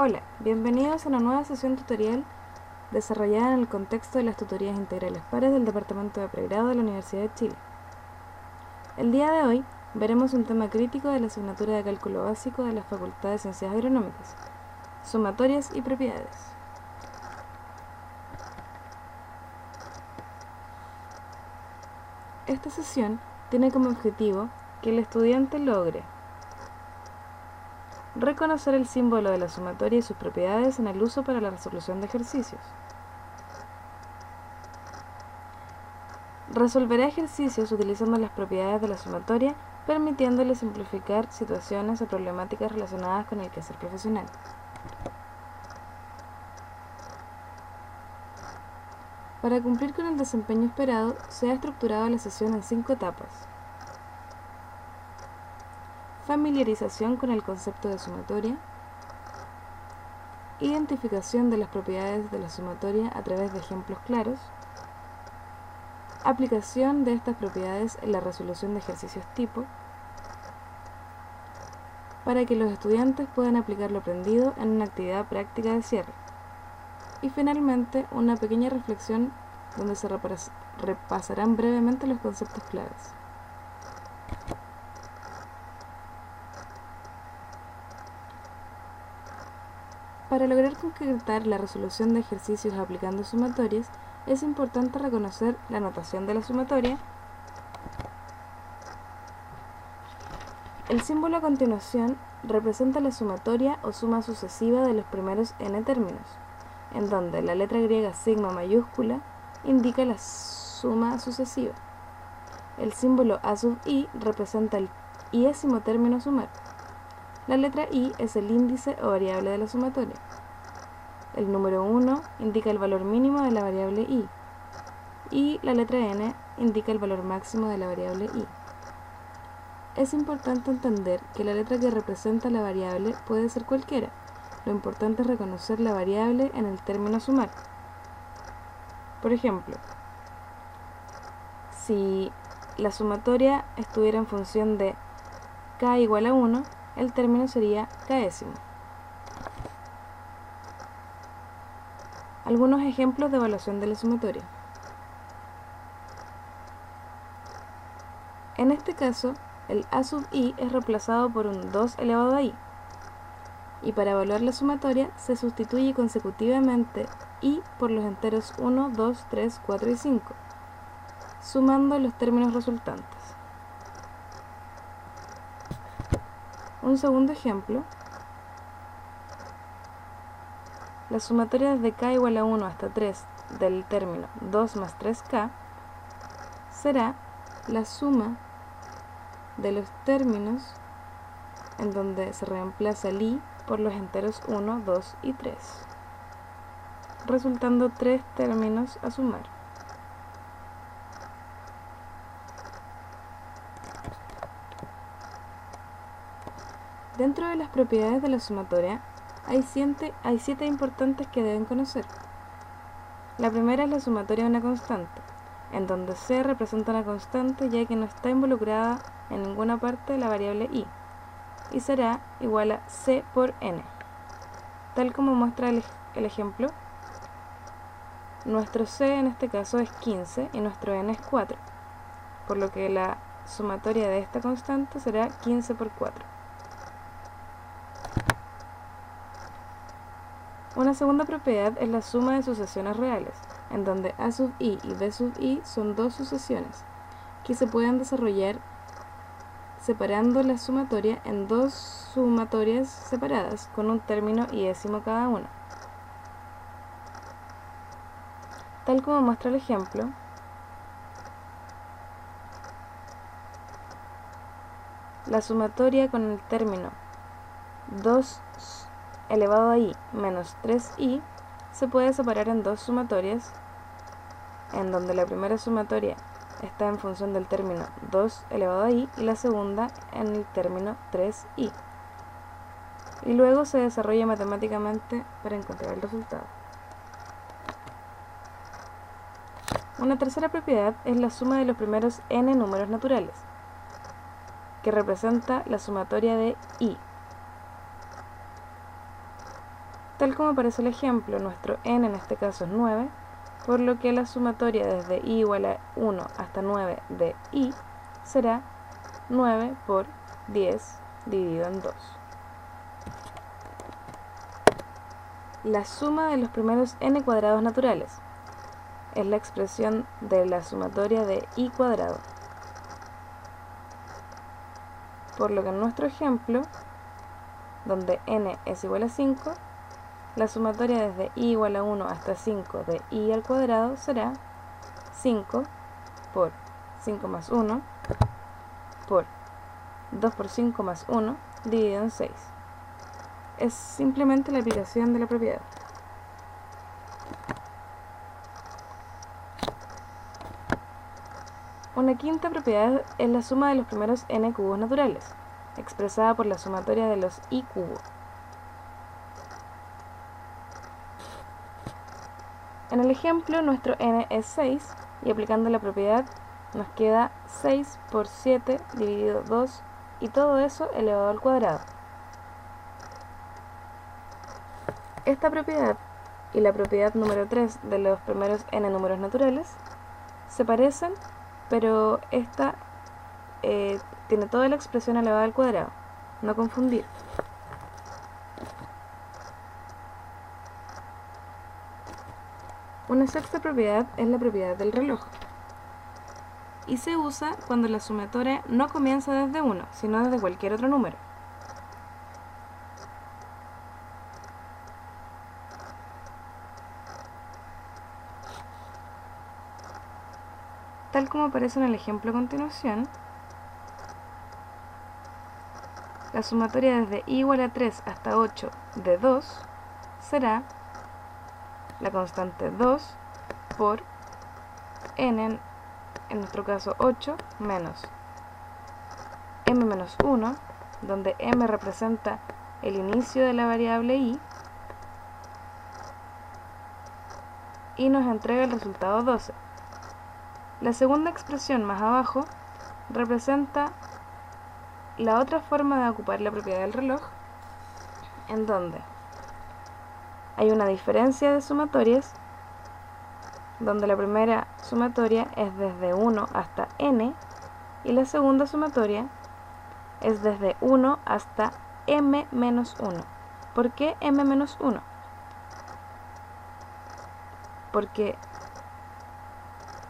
Hola, bienvenidos a una nueva sesión tutorial desarrollada en el contexto de las tutorías integrales pares del Departamento de Pregrado de la Universidad de Chile. El día de hoy veremos un tema crítico de la asignatura de Cálculo Básico de la Facultad de Ciencias Agronómicas: sumatorias y propiedades. Esta sesión tiene como objetivo que el estudiante logre reconocer el símbolo de la sumatoria y sus propiedades en el uso para la resolución de ejercicios. Resolverá ejercicios utilizando las propiedades de la sumatoria, permitiéndole simplificar situaciones o problemáticas relacionadas con el quehacer profesional. Para cumplir con el desempeño esperado, se ha estructurado la sesión en 5 etapas. Familiarización con el concepto de sumatoria. Identificación de las propiedades de la sumatoria a través de ejemplos claros. Aplicación de estas propiedades en la resolución de ejercicios tipo, para que los estudiantes puedan aplicar lo aprendido en una actividad práctica de cierre. Y finalmente, una pequeña reflexión donde se repasarán brevemente los conceptos claves. Para lograr concretar la resolución de ejercicios aplicando sumatorias, es importante reconocer la notación de la sumatoria. El símbolo a continuación representa la sumatoria o suma sucesiva de los primeros n términos, en donde la letra griega sigma mayúscula indica la suma sucesiva. El símbolo a sub i representa el iésimo término a sumar. La letra i es el índice o variable de la sumatoria. El número 1 indica el valor mínimo de la variable i, y la letra n indica el valor máximo de la variable i. Es importante entender que la letra que representa la variable puede ser cualquiera. Lo importante es reconocer la variable en el término a sumar. Por ejemplo, si la sumatoria estuviera en función de k igual a 1, el término sería késimo. Algunos ejemplos de evaluación de la sumatoria. En este caso, el a sub i es reemplazado por un 2 elevado a i. Y para evaluar la sumatoria se sustituye consecutivamente i por los enteros 1, 2, 3, 4 y 5, sumando los términos resultantes. Un segundo ejemplo: la sumatoria desde k igual a 1 hasta 3 del término 2 más 3k será la suma de los términos en donde se reemplaza el i por los enteros 1, 2 y 3, resultando 3 términos a sumar. Dentro de las propiedades de la sumatoria hay 7 importantes que deben conocer. La primera es la sumatoria de una constante, en donde c representa una constante ya que no está involucrada en ninguna parte de la variable i, y será igual a c por n. Tal como muestra el ejemplo, nuestro c en este caso es 15 y nuestro n es 4, por lo que la sumatoria de esta constante será 15 por 4. Una segunda propiedad es la suma de sucesiones reales, en donde a sub i y b sub i son dos sucesiones que se pueden desarrollar separando la sumatoria en dos sumatorias separadas con un término iésimo cada una. Tal como muestra el ejemplo, la sumatoria con el término 2 elevado a i menos 3i se puede separar en dos sumatorias, en donde la primera sumatoria está en función del término 2 elevado a i y la segunda en el término 3i. Y luego se desarrolla matemáticamente para encontrar el resultado. Una tercera propiedad es la suma de los primeros n números naturales, que representa la sumatoria de i. Tal como aparece el ejemplo, nuestro n en este caso es 9, por lo que la sumatoria desde i igual a 1 hasta 9 de i será 9 por 10 dividido en 2. La suma de los primeros n cuadrados naturales es la expresión de la sumatoria de i cuadrado. Por lo que en nuestro ejemplo, donde n es igual a 5, la sumatoria desde i igual a 1 hasta 5 de i al cuadrado será 5 por 5 más 1 por 2 por 5 más 1 dividido en 6. Es simplemente la aplicación de la propiedad. Una quinta propiedad es la suma de los primeros n cubos naturales, expresada por la sumatoria de los i cubo. En el ejemplo, nuestro n es 6, y aplicando la propiedad nos queda 6 por 7 dividido 2, y todo eso elevado al cuadrado. Esta propiedad y la propiedad número 3 de los primeros n números naturales se parecen, pero esta tiene toda la expresión elevada al cuadrado. No confundir. Una sexta propiedad es la propiedad del reloj, y se usa cuando la sumatoria no comienza desde 1, sino desde cualquier otro número. Tal como aparece en el ejemplo a continuación, la sumatoria desde i igual a 3 hasta 8 de 2 será la constante 2 por n, en nuestro caso 8, menos m menos 1, donde m representa el inicio de la variable i, y nos entrega el resultado 12. La segunda expresión más abajo representa la otra forma de ocupar la propiedad del reloj, en donde hay una diferencia de sumatorias, donde la primera sumatoria es desde 1 hasta n y la segunda sumatoria es desde 1 hasta m menos 1. ¿Por qué m menos 1? Porque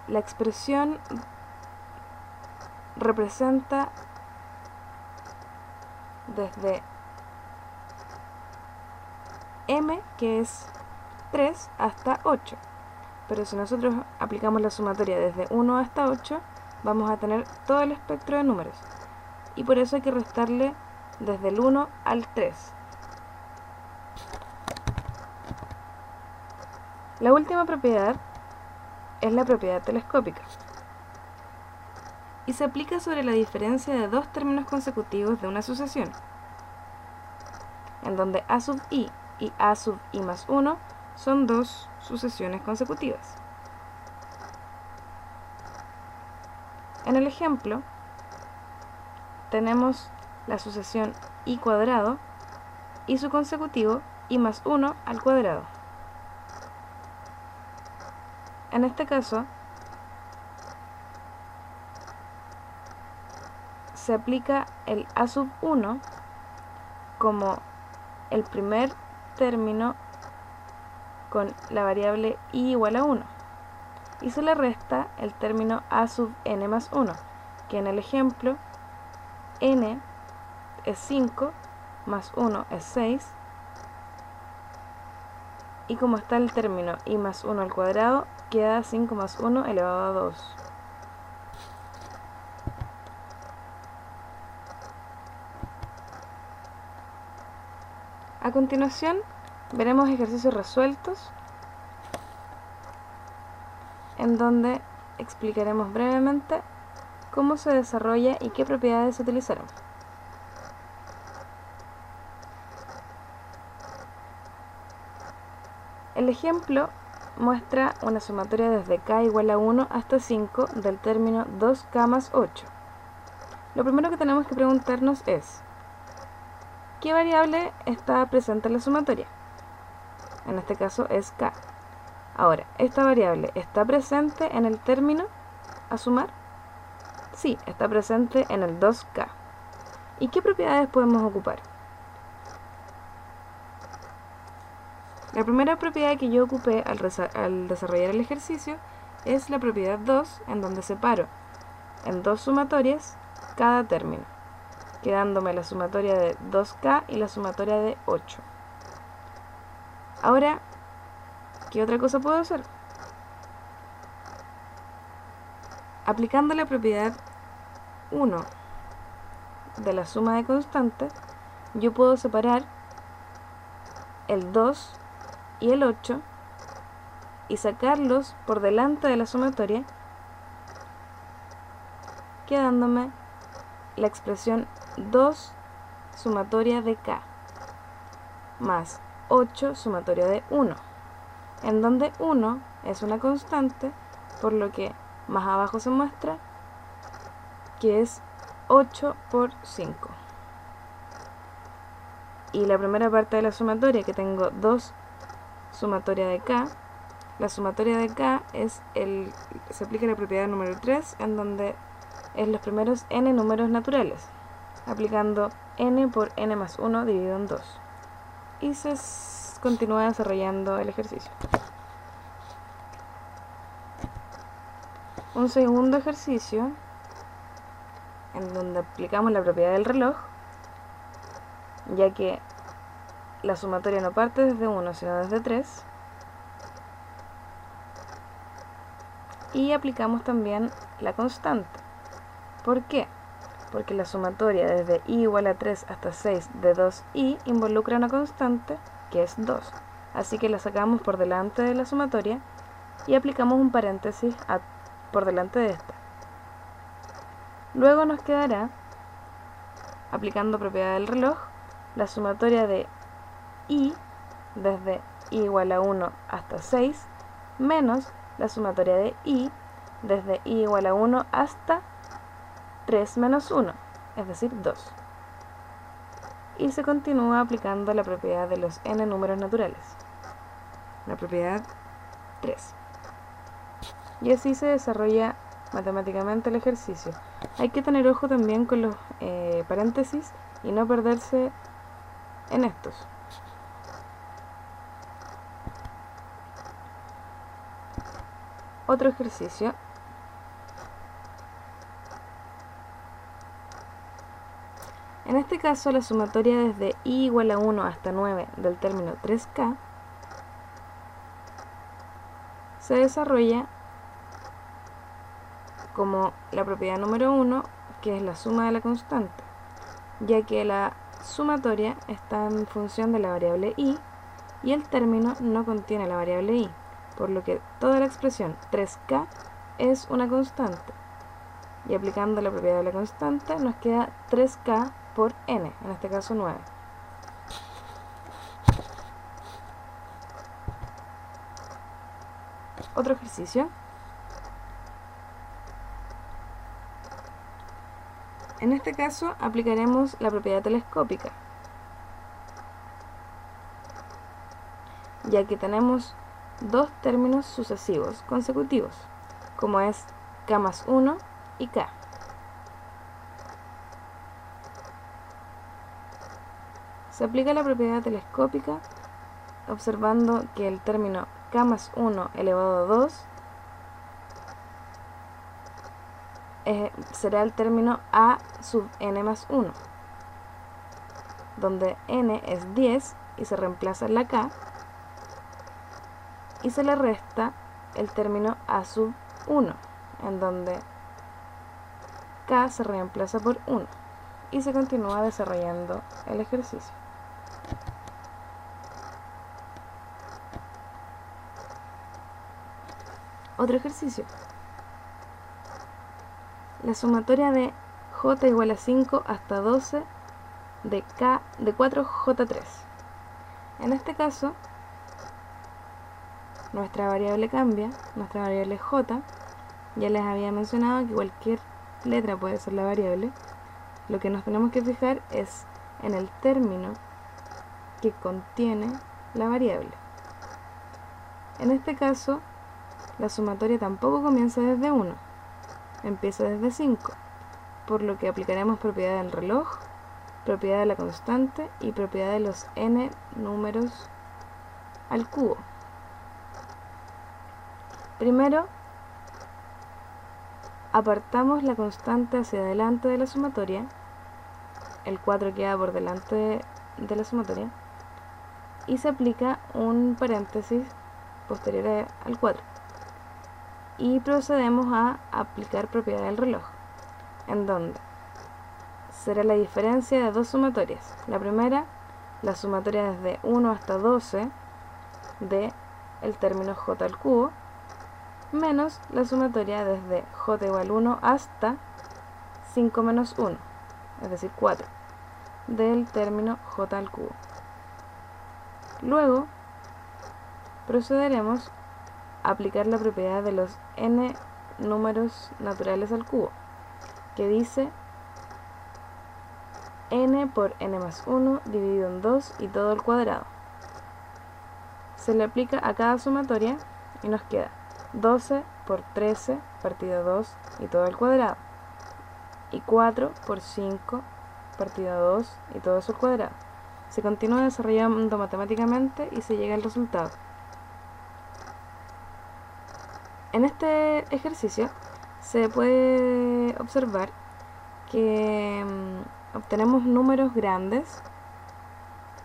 la expresión representa desde m, que es 3, hasta 8. Pero si nosotros aplicamos la sumatoria desde 1 hasta 8, vamos a tener todo el espectro de números. Y por eso hay que restarle desde el 1 al 3. La última propiedad es la propiedad telescópica, y se aplica sobre la diferencia de dos términos consecutivos de una sucesión, en donde a sub i y a sub i más 1 son dos sucesiones consecutivas. En el ejemplo, tenemos la sucesión i cuadrado y su consecutivo i más 1 al cuadrado. En este caso, se aplica el a sub 1 como el primer término con la variable i igual a 1, y se le resta el término a sub n más 1, que en el ejemplo n es 5 más 1 es 6, y como está el término i más 1 al cuadrado, queda 5 más 1 elevado a 2. A continuación, veremos ejercicios resueltos, en donde explicaremos brevemente cómo se desarrolla y qué propiedades se utilizaron. El ejemplo muestra una sumatoria desde k igual a 1 hasta 5 del término 2k más 8. Lo primero que tenemos que preguntarnos es: ¿qué variable está presente en la sumatoria? en este caso es k. Ahora, ¿esta variable está presente en el término a sumar? Sí, está presente en el 2k. ¿Y qué propiedades podemos ocupar? La primera propiedad que yo ocupé al desarrollar el ejercicio es la propiedad 2, en donde separo en dos sumatorias cada término, quedándome la sumatoria de 2k y la sumatoria de 8. Ahora, ¿qué otra cosa puedo hacer? Aplicando la propiedad 1 de la suma de constantes, yo puedo separar el 2 y el 8 y sacarlos por delante de la sumatoria, quedándome la expresión 2 sumatoria de k más 8 sumatoria de 1, en donde 1 es una constante, por lo que más abajo se muestra que es 8 por 5. Y la primera parte de la sumatoria, que tengo 2 sumatoria de k, la sumatoria de k se aplica la propiedad número 3, en donde es los primeros n números naturales, aplicando n por n más 1 dividido en 2. Y se continúa desarrollando el ejercicio. Un segundo ejercicio, en donde aplicamos la propiedad del reloj, ya que la sumatoria no parte desde 1, sino desde 3. Y aplicamos también la constante. ¿Por qué? Porque la sumatoria desde i igual a 3 hasta 6 de 2i involucra una constante que es 2. Así que la sacamos por delante de la sumatoria y aplicamos un paréntesis por delante de esta. Luego nos quedará, aplicando propiedad del reloj, la sumatoria de i desde i igual a 1 hasta 6 menos la sumatoria de i desde i igual a 1 hasta 3 menos 1, es decir, 2. Y se continúa aplicando la propiedad de los n números naturales, la propiedad 3. Y así se desarrolla matemáticamente el ejercicio. Hay que tener ojo también con los paréntesis y no perderse en estos. Otro ejercicio. En este caso, la sumatoria desde i igual a 1 hasta 9 del término 3k se desarrolla como la propiedad número 1, que es la suma de la constante, ya que la sumatoria está en función de la variable i y el término no contiene la variable i, por lo que toda la expresión 3k es una constante. Y aplicando la propiedad de la constante nos queda 3k por n, en este caso 9. Otro ejercicio. En este caso aplicaremos la propiedad telescópica, ya que tenemos dos términos sucesivos consecutivos, como es k más 1 y k. Se aplica la propiedad telescópica observando que el término k más 1 elevado a 2 será el término a sub n más 1, donde n es 10 y se reemplaza la k, y se le resta el término a sub 1, en donde k se reemplaza por 1, y se continúa desarrollando el ejercicio. Otro ejercicio. La sumatoria de j igual a 5 hasta 12 de 4j3. En este caso, nuestra variable cambia, nuestra variable j. Ya les había mencionado que cualquier letra puede ser la variable. Lo que nos tenemos que fijar es en el término que contiene la variable. En este caso, la sumatoria tampoco comienza desde 1, empieza desde 5, por lo que aplicaremos propiedad del reloj, propiedad de la constante y propiedad de los n números al cubo. Primero, apartamos la constante hacia adelante de la sumatoria, el 4 queda por delante de la sumatoria, y se aplica un paréntesis posterior al 4. Y procedemos a aplicar propiedad del reloj, en donde será la diferencia de dos sumatorias. La primera, la sumatoria desde 1 hasta 12 de el término j al cubo, menos la sumatoria desde j igual 1 hasta 5 menos 1, es decir 4, del término j al cubo. Luego procederemos a aplicar la propiedad de los n números naturales al cubo, que dice n por n más 1 dividido en 2 y todo al cuadrado. Se le aplica a cada sumatoria y nos queda 12 por 13 partido 2 y todo al cuadrado, y 4 por 5 partido 2 y todo eso al cuadrado. Se continúa desarrollando matemáticamente y se llega al resultado. En este ejercicio se puede observar que obtenemos números grandes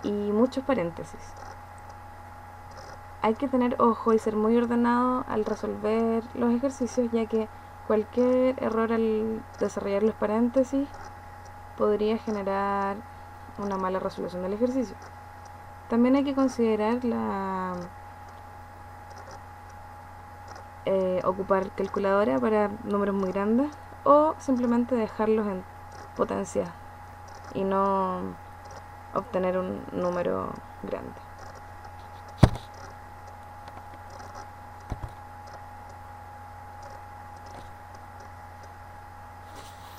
y muchos paréntesis. Hay que tener ojo y ser muy ordenado al resolver los ejercicios, ya que cualquier error al desarrollar los paréntesis podría generar una mala resolución del ejercicio. También hay que considerar ocupar calculadora para números muy grandes, o simplemente dejarlos en potencia y no obtener un número grande.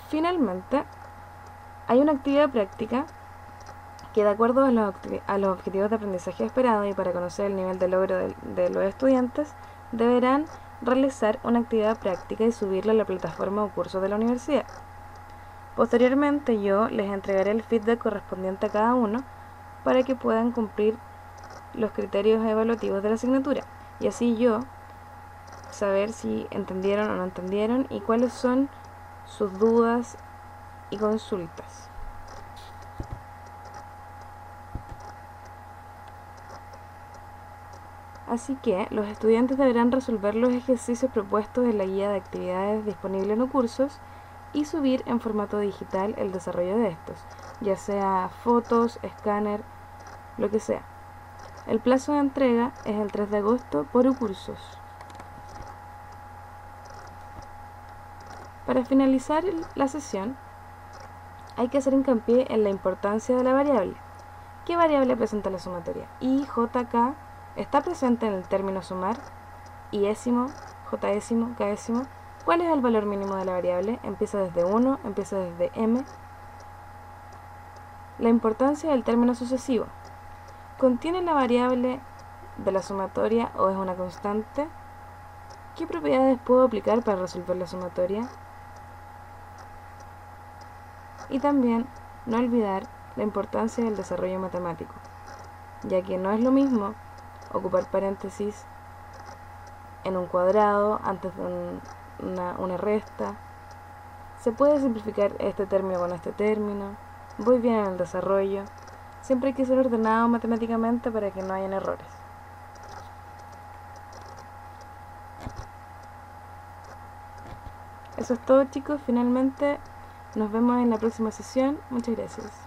Finalmente, hay una actividad práctica que, de acuerdo a los objetivos de aprendizaje esperados y para conocer el nivel de logro de los estudiantes, deberán realizar una actividad práctica y subirla a la plataforma o cursos de la universidad. Posteriormente, yo les entregaré el feedback correspondiente a cada uno para que puedan cumplir los criterios evaluativos de la asignatura, y así yo saber si entendieron o no entendieron y cuáles son sus dudas y consultas. Así que los estudiantes deberán resolver los ejercicios propuestos en la guía de actividades disponible en los cursos y subir en formato digital el desarrollo de estos, ya sea fotos, escáner, lo que sea. El plazo de entrega es el 3 de agosto por cursos. Para finalizar la sesión, hay que hacer hincapié en la importancia de la variable. ¿Qué variable presenta la sumatoria? I, J, K está presente en el término sumar, iésimo, jésimo, késimo. ¿Cuál es el valor mínimo de la variable? Empieza desde 1, empieza desde m. La importancia del término sucesivo. ¿Contiene la variable de la sumatoria o es una constante? ¿Qué propiedades puedo aplicar para resolver la sumatoria? Y también no olvidar la importancia del desarrollo matemático, ya que no es lo mismo ocupar paréntesis en un cuadrado antes de una resta. Se puede simplificar este término con este término. Voy bien en el desarrollo. Siempre hay que ser ordenado matemáticamente para que no hayan errores. Eso es todo, chicos. Finalmente nos vemos en la próxima sesión. Muchas gracias.